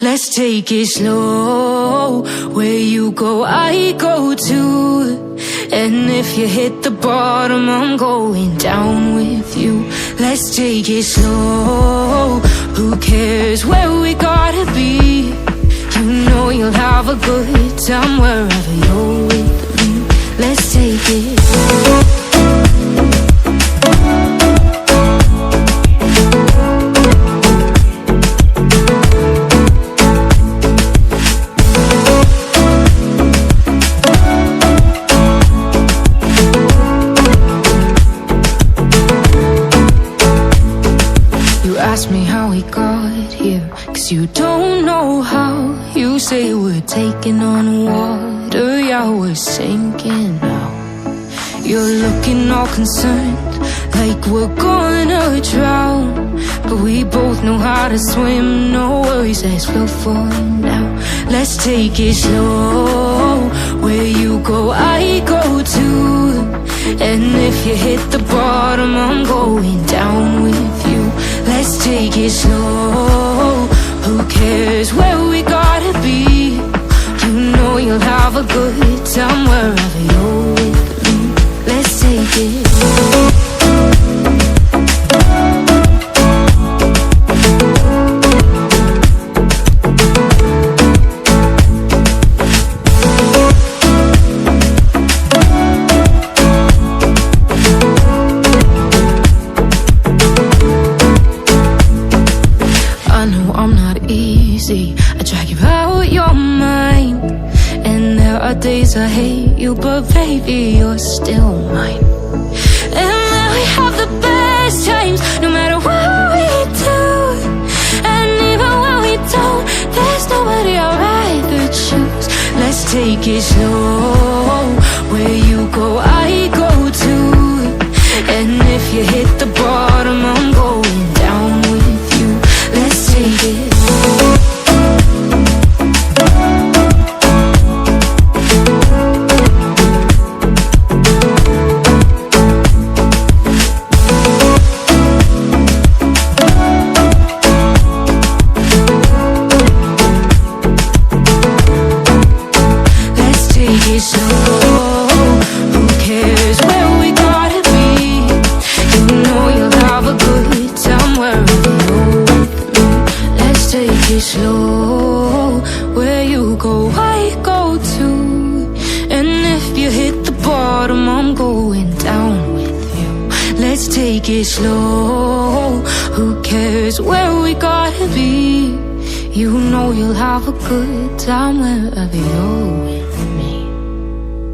Let's take it slow. Where you go, I go too. And if you hit the bottom, I'm going down with you. Let's take it slow. Who cares where we gotta be? You know you'll have a good time wherever you're with me. Let's take it slow. Ask me how we got here, 'cause you don't know how. You say we're taking on water, yeah, we're sinking now. You're looking all concerned, like we're gonna drown. But we both know how to swim, no worries, let's float for now. Let's take it slow. Where you go, I go too. And if you hit the bottom, I'm going down with you. Let's take it slow. Who cares where we gotta be? You know you'll have a good time wherever you're with me. Let's take it slow. I drag you out your mind, and there are days I hate you, but baby, you're still mine. And then we have the best times, no matter what we do. And even when we don't, there's nobody I'd rather choose. Let's take it slow. Where you go, I go too. And if you hit the bottom, I'm going down with you. Let's take it slow. Slow, where you go, I go too. And if you hit the bottom, I'm going down with you. Let's take it slow. Who cares where we gotta be? You know you'll have a good time wherever you're with.